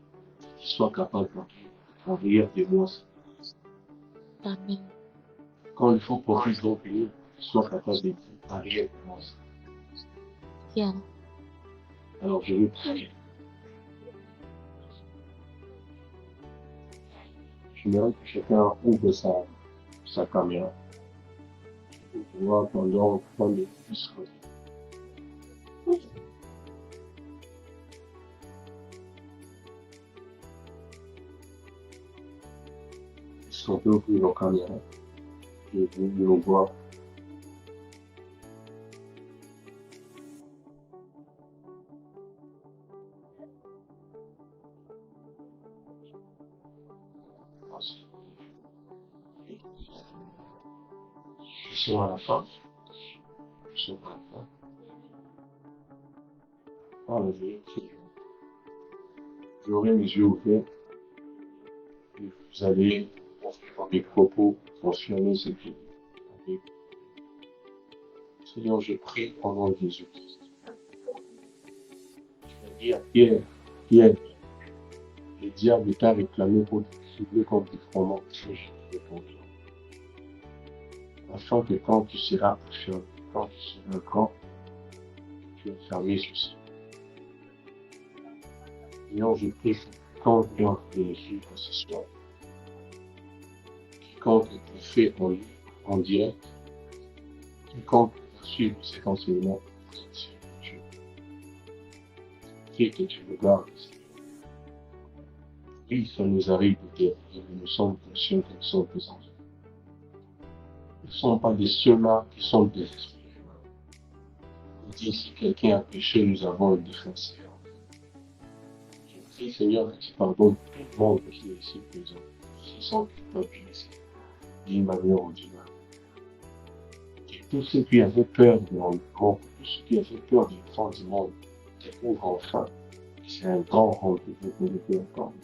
qu'il soit capable de dire en arrière de moi. Amen. Quand le faux prophète va venir, qu'il soit capable de dire arrière de moi. Yeah. Alors je vais prier. J'aimerais que chacun ouvre sa caméra pour pouvoir pendant prendre le plus. Si on peut ouvrir nos caméras, je vais nous voir. Ils sont à la fin. Ils sont à la fin. Ah, j'aurai mes yeux ouverts et vous allez, dans mes propos, confirmer ce que vous avez. Seigneur, je prie au nom de Jésus-Christ. Je vais dire à Pierre, le diable t'a réclamé pour te cibler comme des froment de ton cœur. Afin que quand tu seras affirmé, quand tu seras grand, tu vas fermer ceci. Seigneur, je prie quand vient de suivre ce soir. Quiconque est fait en direct, quiconque suit cet enseignement, je prie que tu le gardes. Oui, ça nous arrive de dire, et nous sommes conscients qu'ils sont des enfants. Ils ne sont pas des ceux-là qui sont des esprits humains. Il dit, si quelqu'un a péché, nous avons une défense. Je prie, Seigneur, que tu pardonnes tout le monde qui est ici présent, qui sont culpabilisés d'une manière ou d'une autre. Que tous ceux qui avaient peur de l'enlèvement, tous ceux qui avaient peur du fin du monde, découvrent enfin que c'est un grand rendez-vous pour le faire encore.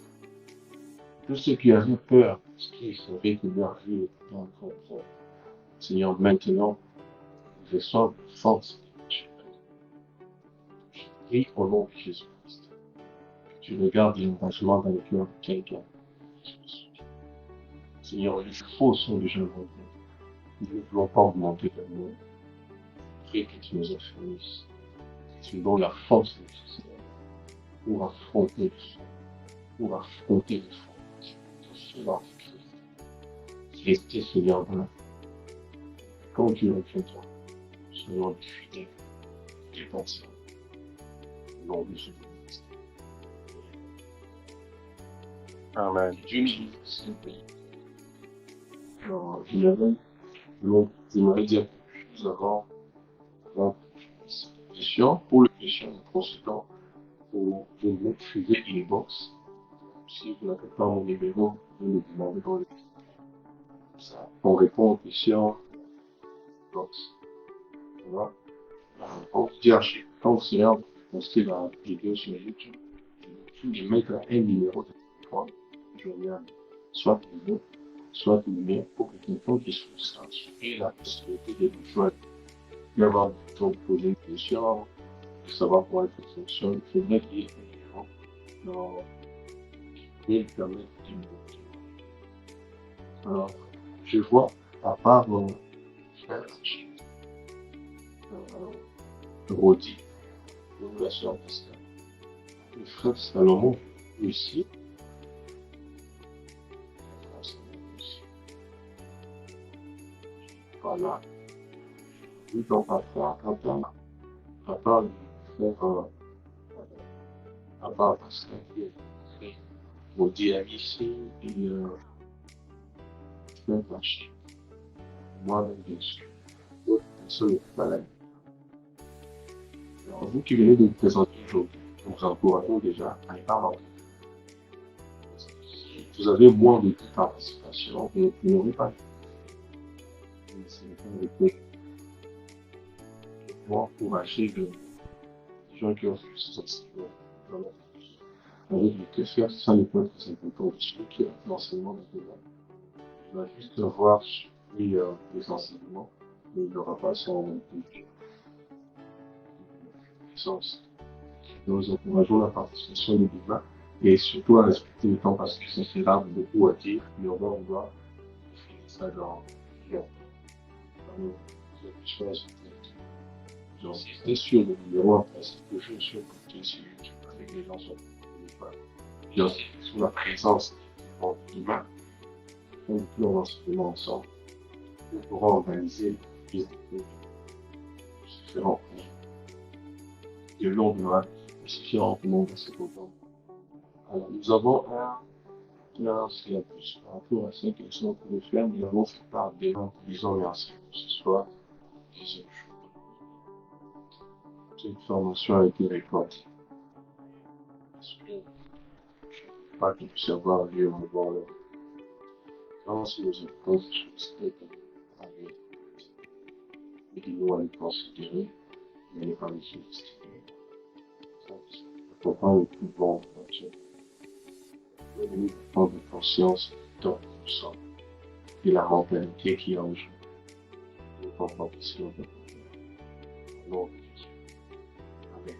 Tous ceux qui avaient peur, parce qu'ils savaient que leur vie était en contrôle. Seigneur, maintenant, je sens une force. Je prie au nom de Jésus-Christ. Que tu regardes l'engagement dans le cœur de quelqu'un. Seigneur, les faux sont déjà vendus. Nous ne voulons pas augmenter le monde. Je prie que tu nous affermisses. Que tu nous donnes la force nécessaire pour affronter le sang, pour affronter les faux. Pour cela, Christ. Restez, Seigneur, dans la quand tu reviendras, soyons des fidèles, des patients. Au nom de Jésus-Christ. Amen. Dieu nous s'il vous plaît. Alors, j'aimerais dire quelque chose avant cette question. Pour le question, nous consultons pour vous m'écrivez inbox. Si vous n'avez pas mon numéro, vous me demandez dans le ça. On répond aux questions inbox. Voilà. On se dit à chaque quand vous serez en poster la vidéo sur YouTube, je vais mettre un numéro de téléphone joignable, soit le mot, soit le numéro pour que quelqu'un puisse vous censurer la possibilité de vous joindre. Il va y avoir du temps pour poser une question, de savoir comment ça fonctionne. Il faudrait qu'il y ait un numéro dans et permettre de me. Alors, je vois, à part frère Rodi, donc la sœur Pascal, le frère Salomon, ici, voilà, oui, donc papa, le frère, papa Pascal, qui est Rodi ici, et frère Vache, moi-même, bien sûr, d'autres personnes malades. Alors, vous qui venez de vous présenter aujourd'hui, nous vous encourageons déjà à y parler. Vous avez moins de participation, vous n'aurez pas. C'est pour encourager les gens qui ont fait ce enseignement. Avec le que faire, ça n'est pas très important. Celui qui a l'enseignement maintenant, il va juste voir les enseignements, mais il n'aura pas son sens. Nous encourageons la participation des débats et surtout à respecter le temps parce que ça fait rare beaucoup à dire, mais on va vouloir finir ça dans nos choses. J'insistais sur le numéro après, c'est que je suis compté sur YouTube avec les gens sur le téléphone. J'insistais sur la présence en demain, on peut l'enseignement ensemble. On pourra organiser des différents de longue durée, différents membres de ce programme. Alors, nous avons un syllabus par rapport à cette question qu'on veut faire. Nous avons fait part des gens qui les ont merci que ce soit des autres. Cette formation a été répondue. Parce que je ne peux pas qu'il puisse y avoir lieu devant le temps, si nous avons des choses et qui nous à les considérer, mais n'est pas les sous-estimer. Il ne faut pas le plus bon de Dieu. Nous prendre conscience du temps que nous sommes et la mentalité qui est en jeu. Nous ne pouvons pas ici au nom de Dieu. Amen.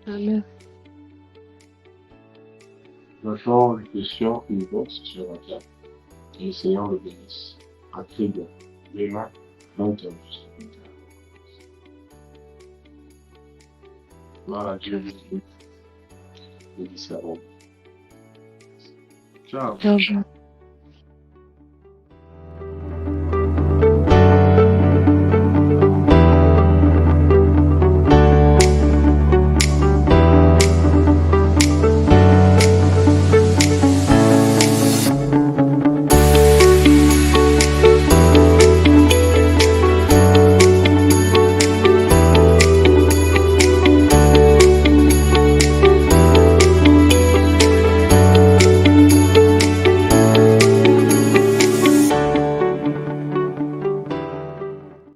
Amen. Maintenant, les questions et les votes sur la table. Et le Seigneur le bénisse. À très bien. Demain, 20h. Voilà, Dieu vous bénisse. Ciao. Ciao.